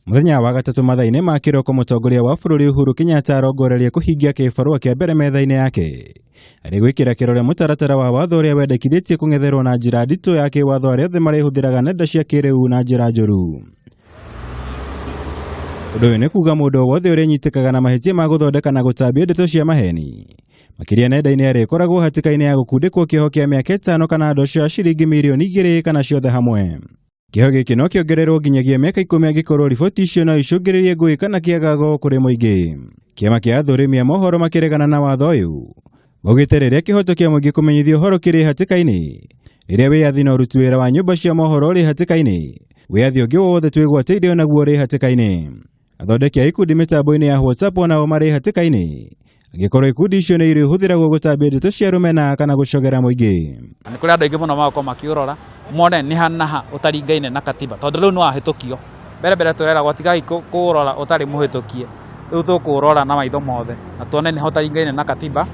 Muthenya wa gatatu mathaine ma kiroko mutongoria wa bururi Uhuru Kenyatta arongorerie kuhingia kibarua kia mbere methaine yake ari gwikira kirore mutaratara wa watho uria wendekithĩtie kung'etherwo na njira nditũ ya kiwatho aria othe marihuthiraga nenda cia kiriu na njira njũru. Ũndũ ũyũ nĩ kuga mũndũ wothe ũrĩa nyitĩkaga na mahĩtia ma gũthondeka na gũtambia ndeto cia maheni makĩria nenda-inĩ arĩkoragwo hatĩka-inĩ ya gũkundĩkwo kĩoho kĩa mĩaka 5 kana ndo cia ciringi mirioni 2 kana ciothe hamwe. Kĩoho gĩkĩ no kĩongererwo nginyagia mĩaka 10 angĩkorwo riboti icio no icũngĩrĩrie ngũĩ kana kĩagago kũrĩ mũingĩ. Kĩama kĩa athũrĩmi a mohoro makĩregana na watho ũyũ maugĩte rĩrĩa kĩhoto kĩa mũingĩ kũmenyithio ũhoro kĩrĩ hatĩka-inĩ, rĩrĩa wĩyathi na ũruti wĩra wa nyũmba cia mohoro ũrĩ hatĩka-inĩ, wĩyathi ũngĩ wothe twĩgwatĩire naguo ũrĩ hatĩka-inĩ. Athondeki a ikundi mĩtambo-inĩ ya WhatsApp onao marĩ hatĩka-inĩ angĩkorwo ikundi icio nĩ irĩhũthĩragwo gũtambia ndeto cia rũmena kana gũcogera mũingĩ. Nĩ kũrĩ andũ aingĩ mũno magakorwo makiũrora mone nĩ hanaha ũtaringaine na katiba, tondũ rĩu nĩ wahĩtũkio. Mbere twĩragwo tigai kũũrora ũtarĩ mũhĩtũkie, rĩu tũkũũrora na maitho mothe na tuone nĩ ũtaringaine na katiba,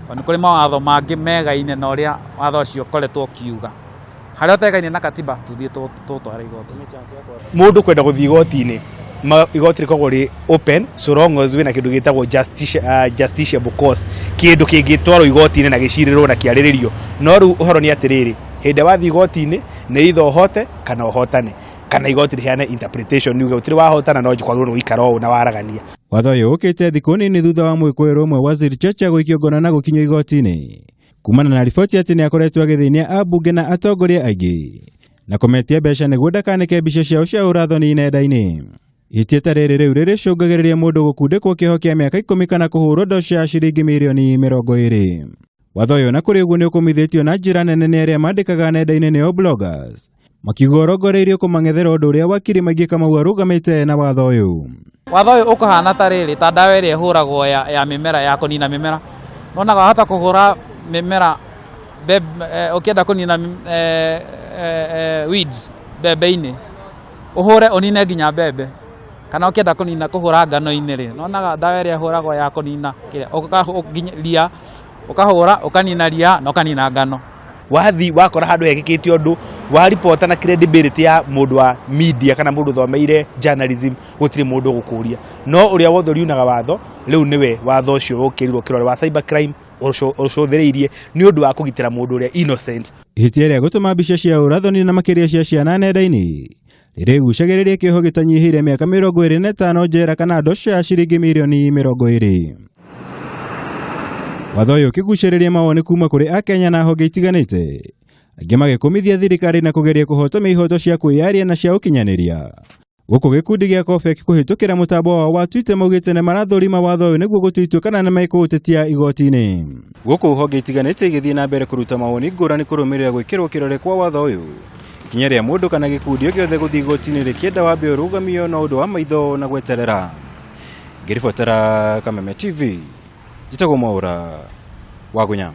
tondũ nĩ kũrĩ mawatho mangĩ megaine na ũrĩa watho ũcio ũkoretwo ũkiuga. Harĩa ũtegaine na katiba tuthiĩ tũtware igoti. Mũndũ kwenda gũthiĩ igoti-inĩ igoti rĩkoragwo rĩ open so long as wĩna kĩndũ gĩtagwo justiciable cause, kĩndũ kĩngĩtwarwo igoti-inĩ na gĩcirĩrwo na kĩarĩrĩrio. No rĩu ũhoro nĩ atĩrĩrĩ, hĩndĩ wathiĩ igoti-inĩ nĩ either ũhote kana ũhotane, kana igoti rĩheane interpretation niuge ũtirĩ wahotana no kwagĩrĩirwo gũikara ũũ na waragania. Watho ũyũ ũkĩte thikũ nini thutha wa mwĩkũĩrwo ũmwe Waziri Chacha gũikio ngono na gũkinyio igoti-inĩ kumana na riboti atĩ nĩ akoretwo agĩthĩnia ambunge na atongoria aingĩ na kũmetia mbeca nĩguo ndakanĩke mbica ciao cia ũrathoni nenda-inĩ. Ihĩtia rĩrĩ rĩu rĩrĩcũngagĩrĩria mũndũ gũkundĩkwo kĩoho kĩa mĩaka 10 kana kũhũrwo ndo cia ciringi mirioni 20. Watho ũyũ na kũrĩ ũguo nĩ ũkũmithĩtio na njĩra nene nĩ arĩa mandĩkaga nenda-inĩ nĩo bloggers, makiuga ũrongoreirio kũmang'ethera ũndũ ũrĩa wakiri maingĩ Kamau arũgamĩte na watho ũyũ. Watho ũyũ ũkahana ta rĩrĩ ta ndawa ĩrĩa ĩhũragwo ya mĩmera ya kũnina mĩmera. Nonaga wahota kũhũra mĩmera ũkĩenda kũnina weeds mbembe-inĩ, ũhũre ũnine nginya mbembe, kana ũkĩenda kũnina kũhũra ngano-inĩ rĩ, nonaga ndawa ĩrĩa ĩhũragwo ya kũnina ria, ũkahũra ũkanina ria na ũkanina ngano. Wathi wakora handũ hekĩkĩte ũndũ wa report na credibility ya mũndũ wa media kana mũndũ thomeire journalism gũtirĩ mũndũ gũkũria. No ũrĩa wothe riunaga watho rĩu nĩwe watho ũcio ũkĩrirwo kĩrore wa cyber crime ũcũthĩrĩirie nĩ ũndũ wa kũgitĩra mũndũ ũrĩa innocent. Ihĩtia rĩa gũtũma mbica cia ũrathoni na makĩria cia ciana nenda-inĩ rĩgucagĩrĩria kĩoho gĩtanyihĩire mĩaka 25 njera kana ndo cia ciringi mirioni 20. Watho ũyũ ũkĩgucĩrĩria mawoni kuma kũrĩ Akenya na honge itiganĩte, angĩ magĩkũmithia thirikari na kũgeria kũhotomia ihoto cia kwĩyaria na cia ũkinyanĩria. Gũkũ gĩkundi gĩa COFEK kũhĩtũkĩra mũtambo wao wa Twitter maugĩte nĩ marathũrima watho ũyũ nĩguo gũtuĩtua kana nĩ mekũũtetia igoti-inĩ. Gũkũ honge itiganĩte igĩthiĩ na mbere kũruta mawoni ngũrani kũrũmĩrĩra gwĩkĩrwo kĩrore kwa watho ũyũ, kinya rĩa mũndũ kana gĩkundi o gĩothe gũthiĩ igoti-inĩ rĩkĩenda wambe ũrũgamio na ũndũ wa maitho na gweterera. Ngĩribotera Kameme TV, njĩtagwo Mwaũra wa Gunya.